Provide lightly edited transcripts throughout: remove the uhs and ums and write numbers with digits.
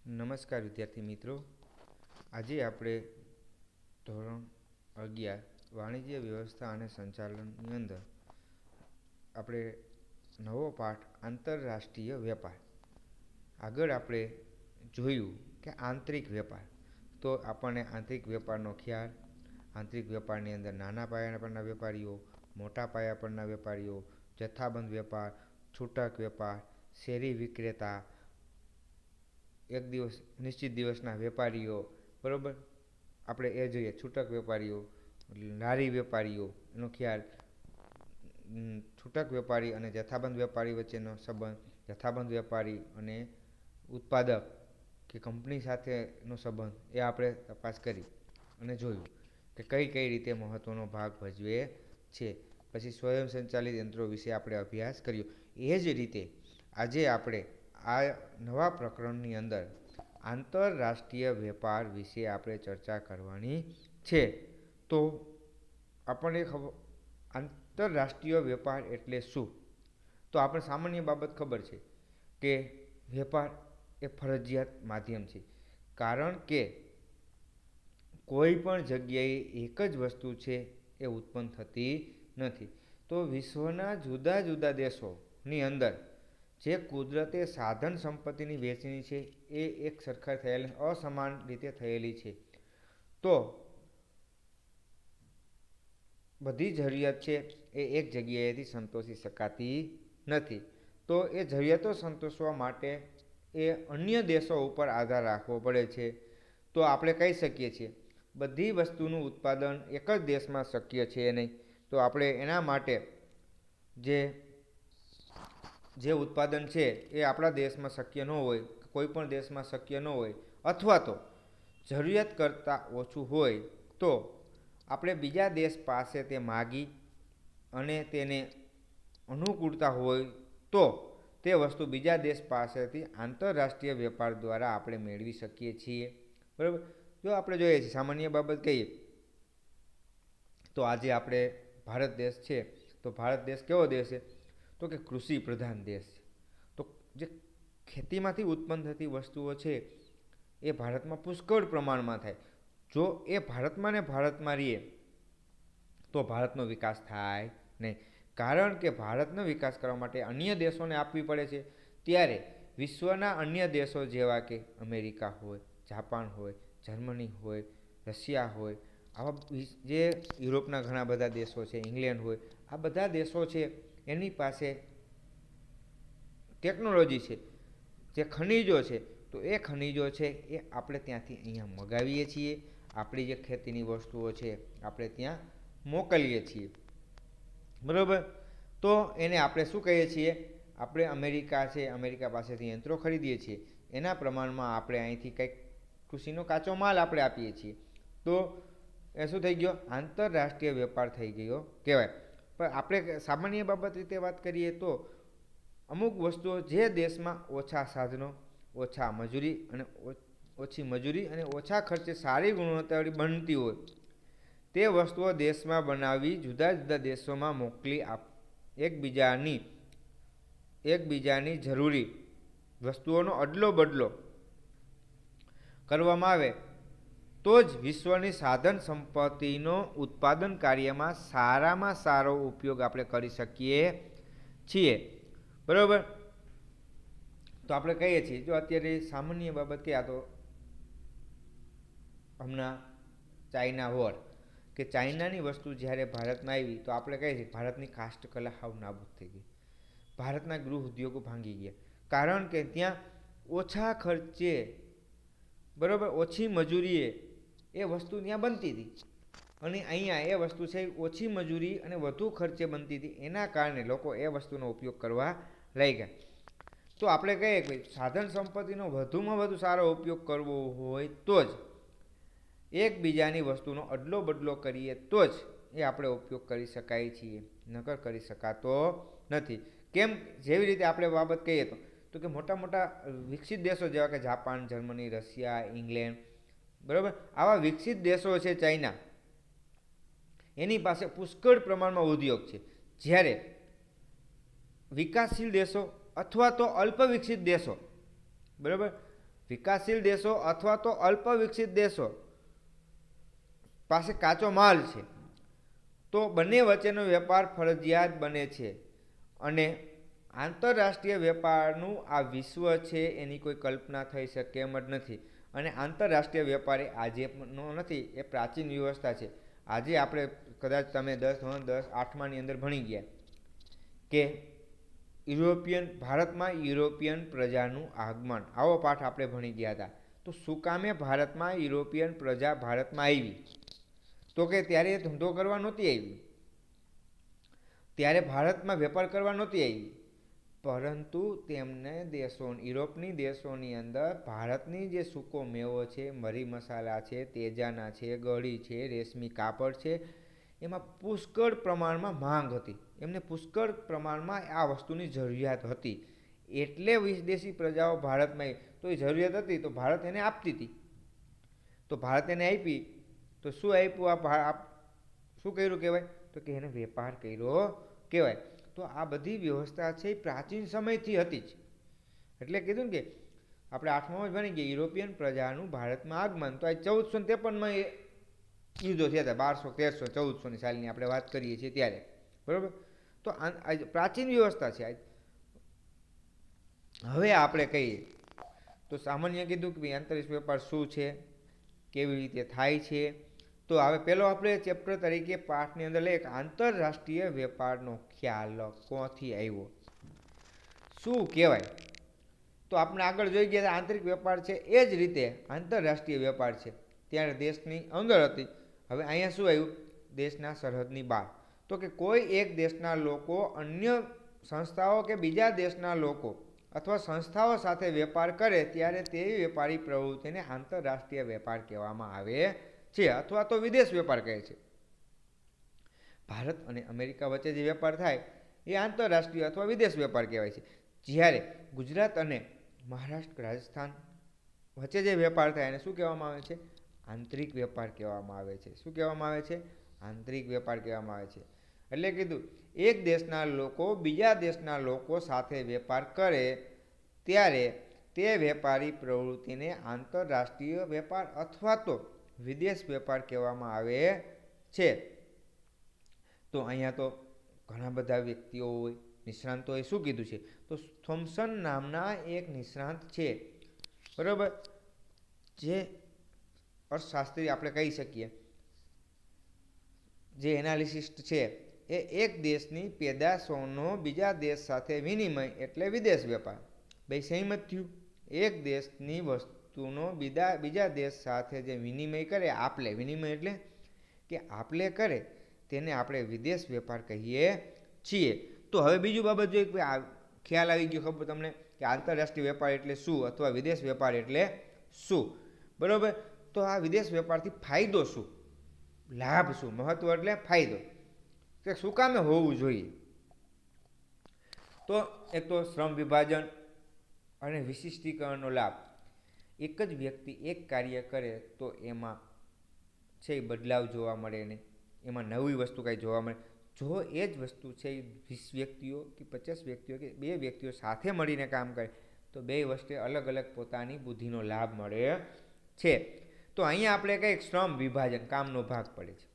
નમસ્કાર વિદ્યાર્થી મિત્રો, આજે આપણે ધોરણ 11 વાણિજ્ય વ્યવસ્થા અને સંચાલનની અંદર આપણે નવો પાઠ આંતરરાષ્ટ્રીય વેપાર. આગળ આપણે જોયું કે આંતરિક વેપાર, તો આપણને આંતરિક વેપારનો ખ્યાલ, આંતરિક વેપારની અંદર નાના પાયા પરના વેપારીઓ, મોટા પાયા પરના વેપારીઓ, જથ્થાબંધ વેપાર, છૂટક વેપાર, શેરી વિક્રેતા, એક દિવસ નિશ્ચિત દિવસના વેપારીઓ, બરાબર. આપણે એ જોઈએ છૂટક વેપારીઓ, લારી વેપારીઓ એનો ખ્યાલ, છૂટક વેપારી અને જથ્થાબંધ વેપારી વચ્ચેનો સંબંધ, જથ્થાબંધ વેપારી અને ઉત્પાદક કે કંપની સાથેનો સંબંધ, એ આપણે તપાસ કરી અને જોયું કે કઈ કઈ રીતે મહત્ત્વનો ભાગ ભજવે છે. પછી સ્વયં સંચાલિત યંત્રો વિશે આપણે અભ્યાસ કર્યો. એ જ રીતે આજે આપણે આ નવા પ્રકરણની અંદર આંતરરાષ્ટ્રીય વેપાર વિશે આપણે ચર્ચા કરવાની છે. તો આપણને આંતરરાષ્ટ્રીય વેપાર એટલે શું? તો આપણે સામાન્ય બાબત ખબર છે કે વેપાર એ ફરજિયાત માધ્યમ છે, કારણ કે કોઈ પણ જગ્યાએ એક જ વસ્તુ છે એ ઉત્પન્ન થતી નથી. તો વિશ્વના જુદા જુદા દેશોની અંદર જે કુદરતે સાધન સંપત્તિની વહેંચણી છે એ એક સરખા થયેલી અસમાન રીતે થયેલી છે. તો બધી જરૂરિયાત છે એ એક જગ્યાએથી સંતોષી શકાતી નથી. તો એ જરૂરિયાતો સંતોષવા માટે એ અન્ય દેશો ઉપર આધાર રાખવો પડે છે. તો આપણે કહી શકીએ છીએ બધી વસ્તુનું ઉત્પાદન એક જ દેશમાં શક્ય છે નહીં. તો આપણે એના માટે જે ઉત્પાદન છે એ આપણા દેશમાં શક્ય ન હોય, કોઈ પણ દેશમાં શક્ય ન હોય, અથવા તો જરૂરિયાત કરતાં ઓછું હોય, તો આપણે બીજા દેશ પાસે તે માગી અને તેને અનુકૂળતા હોય તો તે વસ્તુ બીજા દેશ પાસેથી આંતરરાષ્ટ્રીય વેપાર દ્વારા આપણે મેળવી શકીએ છીએ. બરાબર. જો આપણે જોઈએ છીએ સામાન્ય બાબત કહીએ તો આજે આપણે ભારત દેશ છે, તો ભારત દેશ કેવો દેશ છે? તો કે કૃષિ પ્રધાન દેશ છે. તો જે ખેતીમાંથી ઉત્પન્ન થતી વસ્તુઓ છે એ ભારતમાં પુષ્કળ પ્રમાણમાં થાય. જો એ ભારતમાં ને ભારતમાં રહીએ તો ભારતનો વિકાસ થાય નહીં, કારણ કે ભારતનો વિકાસ કરવા માટે અન્ય દેશોને આપવી પડે છે. ત્યારે વિશ્વના અન્ય દેશો જેવા કે અમેરિકા હોય, જાપાન હોય, જર્મની હોય, રશિયા હોય, આવા જે યુરોપના ઘણા બધા દેશો છે, ઇંગ્લેન્ડ હોય, આ બધા દેશો છે એની પાસે ટેકનોલોજી છે, જે ખનિજો છે, તો એ ખનિજો છે એ આપણે ત્યાંથી અહીંયા મગાવીએ છીએ. આપણી જે ખેતીની વસ્તુઓ છે આપણે ત્યાં મોકલીએ છીએ. બરાબર. તો એને આપણે શું કહીએ છીએ? આપણે અમેરિકા છે, અમેરિકા પાસેથી યંત્રો ખરીદીએ છીએ, એના પ્રમાણમાં આપણે અહીંથી કંઈક કૃષિનો કાચો માલ આપણે આપીએ છીએ. તો એ શું થઈ ગયો? આંતરરાષ્ટ્રીય વેપાર થઈ ગયો કહેવાય. પણ આપણે સામાન્ય બાબત રીતે વાત કરીએ તો અમુક વસ્તુઓ જે દેશમાં ઓછા સાધનો, ઓછી મજૂરી અને ઓછા ખર્ચે સારી ગુણવત્તાવાળી બનતી હોય, તે વસ્તુઓ દેશમાં બનાવી જુદા જુદા દેશોમાં મોકલી એકબીજાની જરૂરી વસ્તુઓનો અદલો બદલો કરવામાં આવે તો જ વિશ્વની સાધન સંપત્તિનો ઉત્પાદન કાર્યમાં સારામાં સારો ઉપયોગ આપણે કરી શકીએ છીએ. બરાબર. તો આપણે કહીએ છીએ, જો અત્યારે સામાન્ય બાબત કહ્યા તો હમણાં ચાઇના વોર, કે ચાઇનાની વસ્તુ જ્યારે ભારતમાં આવી તો આપણે કહીએ છીએ ભારતની કાષ્ઠકલા હાવ નાબૂદ થઈ ગઈ, ભારતના ગૃહ ઉદ્યોગો ભાંગી ગયા, કારણ કે ત્યાં ઓછા ખર્ચે, બરાબર, ઓછી મજૂરીએ એ વસ્તુ ત્યાં બનતી હતી, અને અહીંયા એ વસ્તુ છે ઓછી મજૂરી અને વધુ ખર્ચે બનતી હતી. એના કારણે લોકો એ વસ્તુનો ઉપયોગ કરવા લઈ ગયા. તો આપણે કહીએ કે સાધન સંપત્તિનો વધુમાં વધુ સારો ઉપયોગ કરવો હોય તો જ એકબીજાની વસ્તુનો અદલો બદલો કરીએ તો જ એ આપણે ઉપયોગ કરી શકાય છીએ, નકર કરી શકાતો નથી. કેમ? જેવી રીતે આપણે બાબત કહીએ તો કે મોટા મોટા વિકસિત દેશો જેવા કે જાપાન, જર્મની, રશિયા, ઇંગ્લેન્ડ, બરાબર, આવા વિકસિત દેશો છે, ચાઇના, એની પાસે પુષ્કળ પ્રમાણમાં ઉદ્યોગ છે. જ્યારે વિકાસશીલ દેશો અથવા તો અલ્પ વિકસિત દેશો, બરાબર, વિકાસશીલ દેશો અથવા તો અલ્પ વિકસિત દેશો પાસે કાચો માલ છે તો બંને વચ્ચેનો વેપાર ફરજિયાત બને છે અને આંતરરાષ્ટ્રીય વેપારનું આ વિશ્વ છે એની કોઈ કલ્પના થઈ શકે એમ જ નથી. અને આંતરરાષ્ટ્રીય વેપાર એ આજેનો નથી, એ પ્રાચીન વ્યવસ્થા છે. આજે આપણે કદાચ તમે 8માની અંદર ભણી ગયા કે ભારતમાં યુરોપિયન પ્રજાનું આગમન, આવો પાઠ આપણે ભણી ગયા હતા. તો શું કામે ભારતમાં યુરોપિયન પ્રજા ભારતમાં આવી? તો કે ત્યારે એ ધંધો કરવા નહોતી આવી, ત્યારે ભારતમાં વેપાર કરવા નહોતી આવી, પરંતુ તેમને યુરોપની દેશોની અંદર ભારતની જે સૂકો મેવો છે, મરી મસાલા છે, તેજાના છે, ગળી છે, રેશમી કાપડ છે, એમાં પુષ્કળ પ્રમાણમાં માંગ હતી. એમને પુષ્કળ પ્રમાણમાં આ વસ્તુની જરૂરિયાત હતી, એટલે વિદેશી પ્રજાઓ ભારતમાં આવી. તો એ જરૂરિયાત હતી તો ભારત એને આપતી હતી. તો ભારત એને આપી તો શું આપ્યું? શું કર્યું કહેવાય? તો કે એને વેપાર કર્યો કહેવાય. તો આ બધી વ્યવસ્થા છે એ પ્રાચીન સમયથી હતી જ. એટલે કીધું ને કે આપણે 8માં જ ભણી ગયા યુરોપિયન પ્રજાનું ભારતમાં આગમન. તો આ 1453માં એ યુદ્ધો થયા હતા, 1200, 1300, 1400ની સાલની આપણે વાત કરીએ છીએ ત્યારે, બરાબર. તો પ્રાચીન વ્યવસ્થા છે. હવે આપણે કહીએ તો સામાન્ય કીધું કે ભાઈ આંતરરાષ્ટ્રીય વેપાર શું છે, કેવી રીતે થાય છે. તો હવે પહેલો આપણે ચેપ્ટર તરીકે પાઠની અંદર લઈએ આંતરરાષ્ટ્રીય વેપારનો ખ્યાલ ક્યાંથી આવ્યો, શું કહેવાય. તો આપણે આગળ જોઈ ગયા આંતરિક વેપાર છે એ જ રીતે આંતરરાષ્ટ્રીય વેપાર છે ત્યારે દેશની અંદર હતી. હવે અહીંયા શું આવ્યું? દેશના સરહદની બહાર. તો કે કોઈ એક દેશના લોકો અન્ય સંસ્થાઓ કે બીજા દેશના લોકો અથવા સંસ્થાઓ સાથે વેપાર કરે ત્યારે તે વેપારી પ્રવૃત્તિને આંતરરાષ્ટ્રીય વેપાર કહેવામાં આવે છે અથવા તો વિદેશ વેપાર કહે છે. ભારત અને અમેરિકા વચ્ચે જે વેપાર થાય એ આંતરરાષ્ટ્રીય અથવા વિદેશ વેપાર કહેવાય છે. જ્યારે ગુજરાત અને મહારાષ્ટ્ર, રાજસ્થાન વચ્ચે જે વેપાર થાય એને શું કહેવામાં આવે છે? આંતરિક વેપાર કહેવામાં આવે છે. શું કહેવામાં આવે છે? આંતરિક વેપાર કહેવામાં આવે છે. એટલે કીધું એક દેશના લોકો બીજા દેશના લોકો સાથે વેપાર કરે ત્યારે તે વેપારી પ્રવૃત્તિને આંતરરાષ્ટ્રીય વેપાર અથવા તો વિદેશ વેપાર કહેવામાં આવે છે. તો અહીંયા તો ઘણા બધા વ્યક્તિઓ હોય, નિષ્ણાંતોએ શું કીધું છે? તો થોમ્સન નામના એક નિષ્ણાંત છે, બરાબર, જે અર્થશાસ્ત્રી આપણે કહી શકીએ, જે એનાલિસિસ્ટ છે, એ એક દેશની પેદાશોનો બીજા દેશ સાથે વિનિમય એટલે વિદેશ વેપાર. બે સહેમત થયું. એક દેશની વસ્તુનો બીજા દેશ સાથે જે વિનિમય કરે, આપલે, વિનિમય એટલે કે આપલે કરે, તેને આપણે વિદેશ વેપાર કહીએ છીએ. તો હવે બીજું બાબત જોઈએ કે ખ્યાલ આવી ગયો ખબર તમને કે આંતરરાષ્ટ્રીય વેપાર એટલે શું અથવા વિદેશ વેપાર એટલે શું, બરાબર. તો આ વિદેશ વેપારથી ફાયદો શું, લાભ શું, મહત્વ એટલે ફાયદો, કે શું કામે હોવું જોઈએ? તો એક તો શ્રમ વિભાજન અને વિશિષ્ટીકરણનો લાભ. એક જ વ્યક્તિ એક કાર્ય કરે તો એમાં છે બદલાવ જોવા મળે ને એમાં નવી વસ્તુ કાંઈ જોવા મળે. જો એ જ વસ્તુ છે 20 વ્યક્તિઓ કે 50 વ્યક્તિઓ કે 2 વ્યક્તિઓ સાથે મળીને કામ કરે તો બે વચ્ચે અલગ અલગ પોતાની બુદ્ધિનો લાભ મળે છે. તો અહીંયા આપણે કંઈક શ્રમ વિભાજન, કામનો ભાગ પડે છે.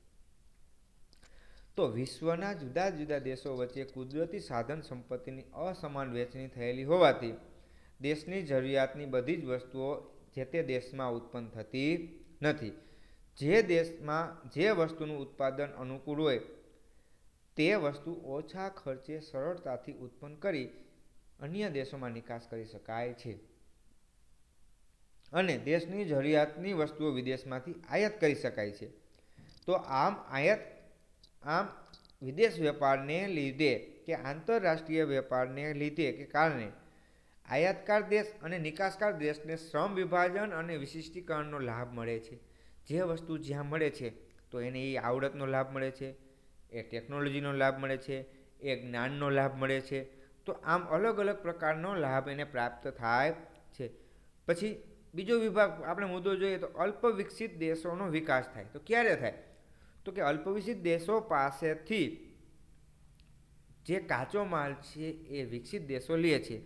તો વિશ્વના જુદા જુદા દેશો વચ્ચે કુદરતી સાધન સંપત્તિની અસમાન વહેંચણી થયેલી હોવાથી દેશની જરૂરિયાતની બધી જ વસ્તુઓ જે તે દેશમાં ઉત્પન્ન થતી નથી. જે દેશમાં જે વસ્તુનું ઉત્પાદન અનુકૂળ હોય તે વસ્તુ ઓછા ખર્ચે સરળતાથી ઉત્પન્ન કરી અન્ય દેશોમાં નિકાસ કરી શકાય છે અને દેશની જરૂરિયાતની વસ્તુઓ વિદેશમાંથી આયાત કરી શકાય છે. તો આમ વિદેશ વેપારને લીધે કે આંતરરાષ્ટ્રીય વેપારને લીધે કે કારણે આયાતકાર દેશ અને નિકાસકાર દેશને શ્રમ વિભાજન અને વિશિષ્ટીકરણનો લાભ મળે છે. જે વસ્તુ જ્યાં મળે છે તો એને એ આવડતનો લાભ મળે છે, એ ટેકનોલોજીનો લાભ મળે છે, એ જ્ઞાનનો લાભ મળે છે. તો આમ અલગ અલગ પ્રકારનો લાભ એને પ્રાપ્ત થાય છે. પછી બીજો વિભાગ આપણે મુદ્દો જોઈએ તો અલ્પ વિકસિત દેશોનો વિકાસ થાય. તો ક્યારે થાય? તો કે અલ્પ વિકસિત દેશો પાસેથી જે કાચો માલ છે એ વિકસિત દેશો લે છે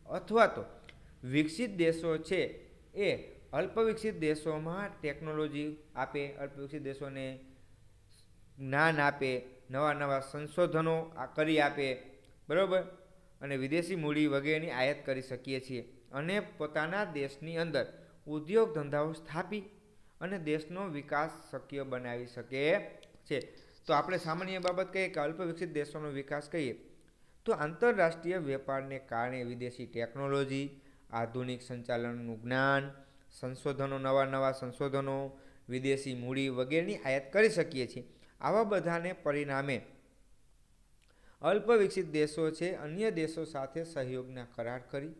અથવા તો વિકસિત દેશો છે એ અલ્પવિકસિત દેશોમાં ટેકનોલોજી આપે, અલ્પવિકસિત દેશોને જ્ઞાન આપે, નવા નવા સંશોધનો કરી આપે, બરાબર, અને વિદેશી મૂડી વગેરેની આયાત કરી શકીએ છીએ અને પોતાના દેશની અંદર ઉદ્યોગ ધંધાઓ સ્થાપી અને દેશનો વિકાસ શક્ય બનાવી શકે છે. તો આપણે સામાન્ય બાબત કહીએ કે અલ્પવિકસિત દેશોનો વિકાસ કહીએ તો આંતરરાષ્ટ્રીય વેપારને કારણે વિદેશી ટેકનોલોજી, આધુનિક સંચાલનનું જ્ઞાન, સંશોધનો, નવા નવા સંશોધનો, વિદેશી મૂડી વગેરેની આયાત કરી શકીએ છીએ. આવા બધાને પરિણામે અલ્પવિકસિત દેશો છે અન્ય દેશો સાથે સહયોગના કરાર કરી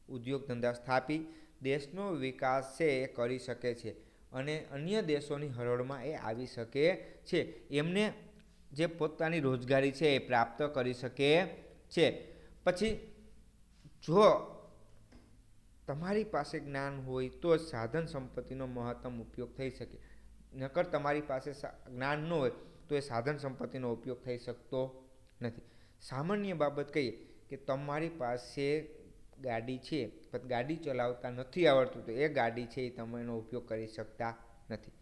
ઉદ્યોગ ધંધા સ્થાપી દેશનો વિકાસ છે એ કરી શકે છે અને અન્ય દેશોની હરોળમાં એ આવી શકે છે. એમને જે પોતાની રોજગારી છે એ પ્રાપ્ત કરી શકે છે. પછી જો તમારી પાસે જ્ઞાન હોય તો જ સાધન સંપત્તિનો મહત્તમ ઉપયોગ થઈ શકે. નકર તમારી પાસે જ્ઞાન ન હોય તો એ સાધન સંપત્તિનો ઉપયોગ થઈ શકતો નથી. સામાન્ય બાબત કહીએ કે તમારી પાસે ગાડી છે પણ ગાડી ચલાવતા નથી આવડતું તો એ ગાડી છે એ તમે એનો ઉપયોગ કરી શકતા નથી.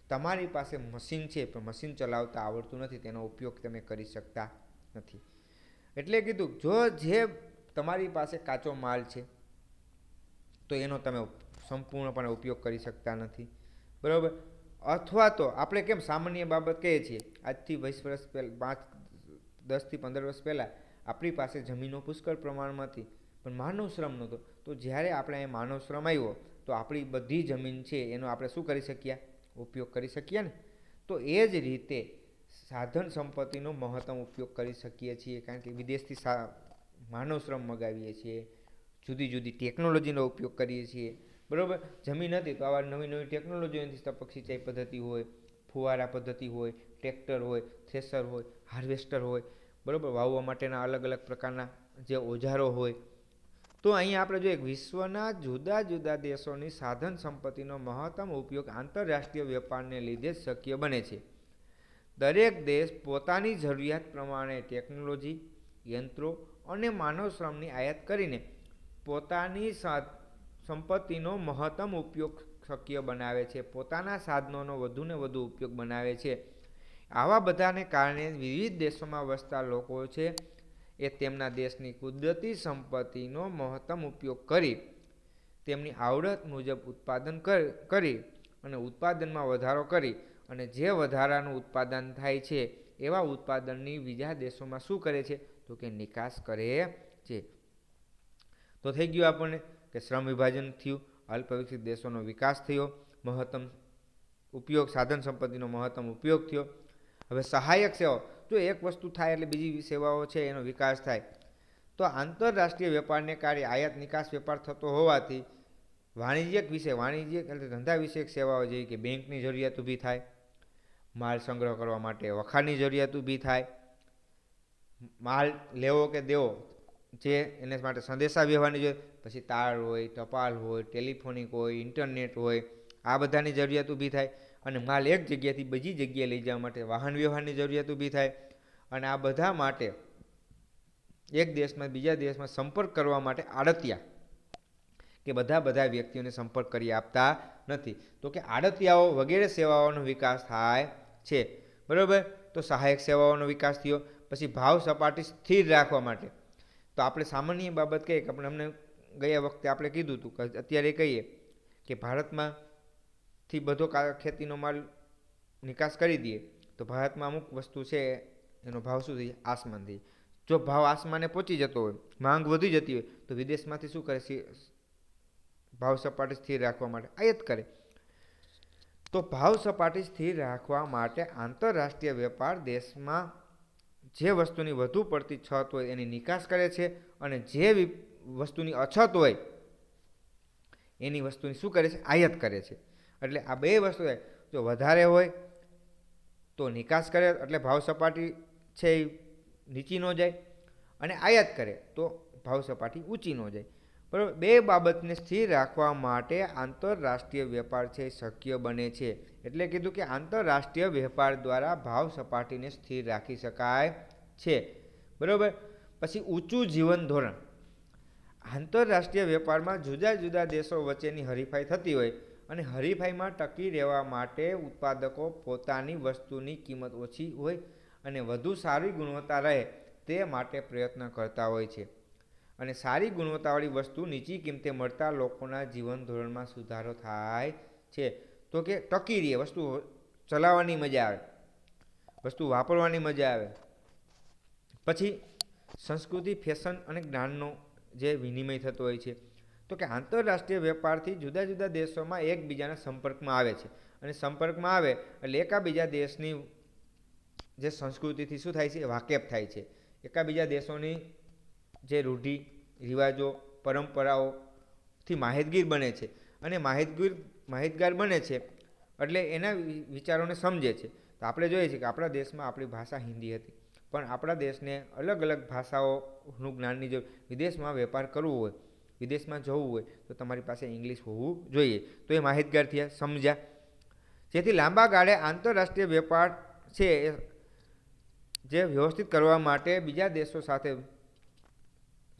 તમારી પાસે મશીન છે પણ મશીન ચલાવતા આવડતું નથી તેનો ઉપયોગ તમે કરી શકતા નથી. એટલે કીધું જો જે તમારી પાસે કાચો માલ છે તો એનો તમે સંપૂર્ણપણે ઉપયોગ કરી શકતા નથી, બરાબર. અથવા તો આપણે કેમ સામાન્ય બાબત કહીએ છીએ આજથી 20 વર્ષ પહેલાં 10થી 15 વર્ષ પહેલાં આપણી પાસે જમીનો પુષ્કળ પ્રમાણમાં હતી પણ માનવ શ્રમ નહોતો. તો જ્યારે આપણે અહીં માનવ શ્રમ આવ્યો તો આપણી બધી જમીન છે એનો આપણે શું કરી શકીએ, ઉપયોગ કરી શકીએ ને. તો એ જ રીતે સાધન સંપત્તિનો મહત્તમ ઉપયોગ કરી શકીએ છીએ કારણ કે વિદેશથી માનવ શ્રમ મગાવીએ છીએ, જુદી જુદી ટેકનોલોજીનો ઉપયોગ કરીએ છીએ, બરાબર. જમીન હતી તો આવા નવી નવી ટેકનોલોજીઓથી ટપક સિંચાઈ પદ્ધતિ હોય, ફુવારા પદ્ધતિ હોય, ટ્રેક્ટર હોય, થ્રેસર હોય, હાર્વેસ્ટર હોય, બરાબર, વાવવા માટેના અલગ અલગ પ્રકારના જે ઓજારો હોય. તો અહીંયા આપણે જોઈએ વિશ્વના જુદા જુદા દેશોની સાધન સંપત્તિનો મહત્તમ ઉપયોગ આંતરરાષ્ટ્રીય વેપારને લીધે જ શક્ય બને છે. દરેક દેશ પોતાની જરૂરિયાત પ્રમાણે ટેકનોલોજી, યંત્રો અને માનવ શ્રમની આયાત કરીને પોતાની સંપત્તિનો મહત્તમ ઉપયોગ શક્ય બનાવે છે, પોતાના સાધનોનો વધુને વધુ ઉપયોગ બનાવે છે. આવા બધાને કારણે વિવિધ દેશોમાં વસતા લોકો છે એ તેમના દેશની કુદરતી સંપત્તિનો મહત્તમ ઉપયોગ કરી તેમની આવડત મુજબ ઉત્પાદન કરી અને ઉત્પાદનમાં વધારો કરી અને જે વધારાનું ઉત્પાદન થાય છે એવા ઉત્પાદનની બીજા દેશોમાં શું કરે છે તો કે નિકાસ કરે છે. તો થઈ ગયું આપણને કે શ્રમ વિભાજન થયું, અલ્પવિકસિત દેશોનો વિકાસ થયો, મહત્તમ ઉપયોગ સાધન સંપત્તિનો મહત્તમ ઉપયોગ થયો. હવે સહાયક સેવાઓ, જો એક વસ્તુ થાય એટલે બીજી સેવાઓ છે એનો વિકાસ થાય. તો આંતરરાષ્ટ્રીય વેપારને કારણે આયાત નિકાસ વેપાર થતો હોવાથી વાણિજ્યક એટલે ધંધા વિષયક સેવાઓ જેવી કે બેંકની જરૂરિયાત ઊભી થાય, માલ સંગ્રહ કરવા માટે વખાણની જરૂરિયાત ઊભી થાય, માલ લેવો કે દેવો જે એને માટે સંદેશા વ્યવહારની જોઈએ, પછી તાર હોય, ટપાલ હોય, ટેલિફોનિક હોય, ઇન્ટરનેટ હોય, આ બધાની જરૂરિયાત ઊભી થાય. અને માલ એક જગ્યાએથી બીજી જગ્યાએ લઈ જવા માટે વાહન વ્યવહારની જરૂરિયાત ઊભી થાય. અને આ બધા માટે એક દેશમાં બીજા દેશમાં સંપર્ક કરવા માટે આડતિયા કે બધા વ્યક્તિઓને સંપર્ક કરી આપતા નથી. તો કે આડતિયાઓ વગેરે સેવાઓનો વિકાસ થાય છે, બરાબર. તો સહાયક સેવાઓનો વિકાસ થયો. પછી ભાવ સપાટી સ્થિર રાખવા માટે તો આપણે સામાન્ય બાબત કહીએ કે અમને ગયા વખતે આપણે કીધું હતું કે અત્યારે કહીએ કે ભારતમાંથી બધો ખેતીનો માલ નિકાસ કરી દઈએ તો ભારતમાં અમુક વસ્તુ છે એનો ભાવ શું થઈ જાય, આસમાન થઈ જાય. જો ભાવ આસમાને પહોંચી જતો હોય, માંગ વધી જતી હોય તો વિદેશમાંથી શું કરે છે, ભાવ સપાટી સ્થિર રાખવા માટે આયાત કરે. તો ભાવ સપાટી સ્થિર રાખવા માટે આંતરરાષ્ટ્રીય વેપાર દેશમાં જે વસ્તુની વધુ પડતી છત હોય એની નિકાસ કરે છે અને જે વસ્તુની અછત હોય એની વસ્તુની શું કરે છે, આયાત કરે છે. એટલે આ બે વસ્તુ જો વધારે હોય તો નિકાસ કરે એટલે ભાવ સપાટી છે એ નીચી ન જાય અને આયાત કરે તો ભાવ સપાટી ઊંચી ન જાય, બરાબર. બે બાબતને સ્થિર રાખવા માટે આંતરરાષ્ટ્રીય વેપાર છે શક્ય બને છે. એટલે કીધું કે આંતરરાષ્ટ્રીય વેપાર દ્વારા ભાવ સપાટીને સ્થિર રાખી શકાય છે, બરાબર. પછી ઊંચું જીવન ધોરણ, આંતરરાષ્ટ્રીય વેપારમાં જુદા જુદા દેશો વચ્ચેની હરીફાઈ થતી હોય અને હરીફાઈમાં ટકી રહેવા માટે ઉત્પાદકો પોતાની વસ્તુની કિંમત ઓછી હોય અને વધુ સારી ગુણવત્તા રહે તે માટે પ્રયત્ન કરતા હોય છે. અને સારી ગુણવત્તાવાળી વસ્તુ નીચી કિંમતે મળતા લોકોના જીવન ધોરણમાં સુધારો થાય છે. તો કે ટકી રહે, વસ્તુ ચલાવવાની મજા આવે, વસ્તુ વાપરવાની મજા આવે. પછી સંસ્કૃતિ, ફેશન અને જ્ઞાનનો જે વિનિમય થતો હોય છે. તો કે આંતરરાષ્ટ્રીય વેપારથી જુદા જુદા દેશોમાં એકબીજાના સંપર્કમાં આવે છે અને સંપર્કમાં આવે એટલે એકાબીજા દેશની જે સંસ્કૃતિથી શું થાય છે, વાકેફ થાય છે. એકાબીજા દેશોની જે રૂઢિ રિવાજો, પરંપરાઓથી માહિતગીર બને છે અને માહિતગાર બને છે એટલે એના વિચારોને સમજે છે. તો આપણે જોઈએ છીએ કે આપણા દેશમાં આપણી ભાષા હિન્દી હતી, પણ આપણા દેશને અલગ અલગ ભાષાઓનું જ્ઞાનની જો વિદેશમાં વેપાર કરવું હોય, વિદેશમાં જવું હોય તો તમારી પાસે ઇંગ્લિશ હોવું જોઈએ. તો એ માહિતગાર થયા, સમજ્યા. જેથી લાંબા ગાળે આંતરરાષ્ટ્રીય વેપાર છે જે વ્યવસ્થિત કરવા માટે બીજા દેશો સાથે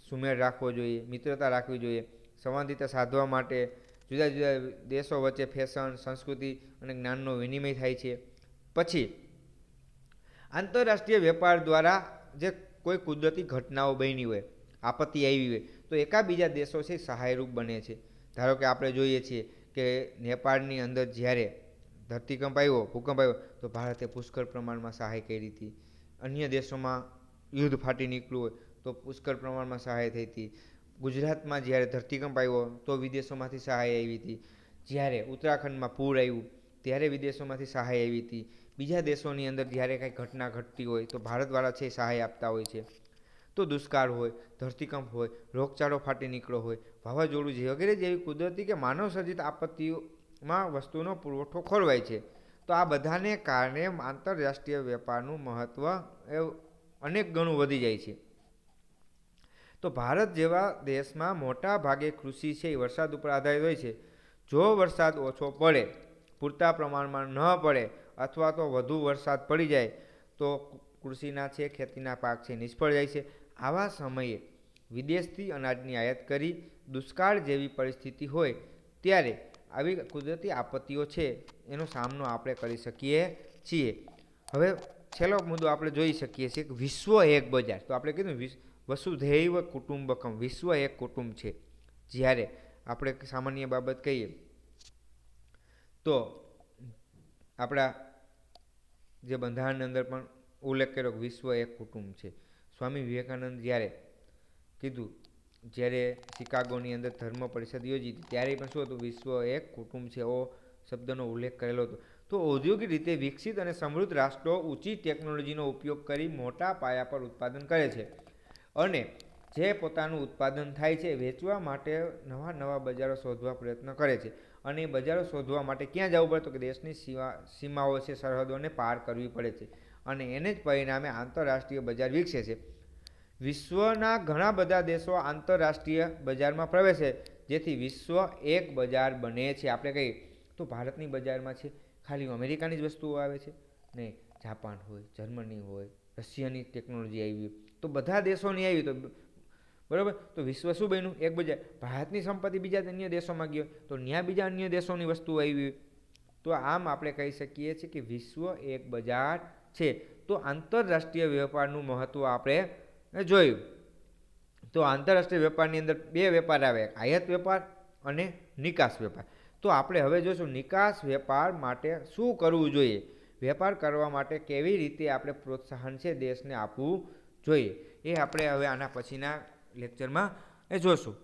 સુમેળ રાખવો જોઈએ, મિત્રતા રાખવી જોઈએ. સંવાદિતા સાધવા માટે જુદા જુદા દેશો વચ્ચે ફેશન, સંસ્કૃતિ અને જ્ઞાનનો વિનિમય થાય છે. પછી આંતરરાષ્ટ્રીય વેપાર દ્વારા જે કોઈ કુદરતી ઘટનાઓ બની હોય, આપત્તિ આવી હોય તો એકાબીજા દેશો છે સહાયરૂપ બને છે. ધારો કે આપણે જોઈએ છીએ કે નેપાળની અંદર જ્યારે ધરતીકંપ આવ્યો, ભૂકંપ આવ્યો તો ભારતે પુષ્કળ પ્રમાણમાં સહાય કરી હતી. અન્ય દેશોમાં યુદ્ધ ફાટી નીકળ્યું હોય તો પુષ્કળ પ્રમાણમાં સહાય થઈ હતી. ગુજરાતમાં જ્યારે ધરતીકંપ આવ્યો તો વિદેશોમાંથી સહાય આવી હતી. જ્યારે ઉત્તરાખંડમાં પૂર આવ્યું ત્યારે વિદેશોમાંથી સહાય આવી હતી. બીજા દેશોની અંદર જ્યારે કાંઈ ઘટના ઘટતી હોય તો ભારતવાળા છે સહાય આપતા હોય છે. તો દુષ્કાળ હોય, ધરતીકંપ હોય, રોગચાળો ફાટી નીકળ્યો હોય, વાવાઝોડું વગેરે જેવી કુદરતી કે માનવ સર્જિત આપત્તિઓમાં વસ્તુનો પુરવઠો ખોરવાય છે. તો આ બધાને કારણે આંતરરાષ્ટ્રીય વેપારનું મહત્ત્વ એ અનેક ગણું વધી જાય છે. તો ભારત જેવા દેશમાં મોટા ભાગે કૃષિ છે એ વરસાદ ઉપર આધારિત હોય છે. જો વરસાદ ઓછો પડે, પૂરતા પ્રમાણમાં ન પડે અથવા તો વધુ વરસાદ પડી જાય તો કૃષિના છે, ખેતીના પાક છે નિષ્ફળ જાય છે. આવા સમયે વિદેશથી અનાજની આયાત કરી દુષ્કાળ જેવી પરિસ્થિતિ હોય ત્યારે આવી કુદરતી આપત્તિઓ છે એનો સામનો આપણે કરી શકીએ છીએ. હવે છેલ્લો મુદ્દો આપણે જોઈ શકીએ છીએ કે વિશ્વ એક બજાર. તો આપણે કીધું વસુધૈવ કુટુંબકમ, વિશ્વ એક કુટુંબ છે. જ્યારે આપણે સામાન્ય બાબત કહીએ તો આપણા જે બંધારણની અંદર પણ ઉલ્લેખ કર્યો કે વિશ્વ એક કુટુંબ છે. સ્વામી વિવેકાનંદ જ્યારે કીધું, જ્યારે શિકાગોની અંદર ધર્મ પરિષદ યોજી હતી ત્યારે પણ શું હતું, વિશ્વ એક કુટુંબ છે એવો શબ્દનો ઉલ્લેખ કરેલો હતો. તો ઔદ્યોગિક રીતે વિકસિત અને સમૃદ્ધ રાષ્ટ્રો ઊંચી ટેકનોલોજીનો ઉપયોગ કરી મોટા પાયા પર ઉત્પાદન કરે છે અને જે પોતાનું ઉત્પાદન થાય છે વેચવા માટે નવા નવા બજારો શોધવા પ્રયત્ન કરે છે. અને એ બજારો શોધવા માટે ક્યાં જવું પડે તો કે દેશની સીમાઓ છે, સરહદોને પાર કરવી પડે છે અને એને જ પરિણામે આંતરરાષ્ટ્રીય બજાર વિકસે છે. વિશ્વના ઘણા બધા દેશો આંતરરાષ્ટ્રીય બજારમાં પ્રવેશે જેથી વિશ્વ એક બજાર બને છે. આપણે કહીએ તો ભારતની બજારમાં છે ખાલી અમેરિકાની જ વસ્તુઓ આવે છે નહીં, જાપાન હોય, જર્મની હોય, રશિયાની ટેકનોલોજી આવી તો બધા દેશોની આવી તો બરાબર. તો વિશ્વ શું બન્યું, એક બજાર. ભારતની સંપત્તિ બીજા અન્ય દેશોમાં ગયો તો ત્યાં બીજા અન્ય દેશોની વસ્તુઓ આવી. તો આમ આપણે કહી શકીએ છીએ કે વિશ્વ એક બજાર છે. તો આંતરરાષ્ટ્રીય વેપારનું મહત્ત્વ આપણે જોયું. તો આંતરરાષ્ટ્રીય વેપારની અંદર બે વેપાર આવે, આયાત વેપાર અને નિકાસ વેપાર. તો આપણે હવે જોઈશું નિકાસ વેપાર માટે શું કરવું જોઈએ, વેપાર કરવા માટે કેવી રીતે આપણે પ્રોત્સાહન છે દેશને આપવું જોઈએ, એ આપણે હવે આના પછીના લેક્ચરમાં જોશું.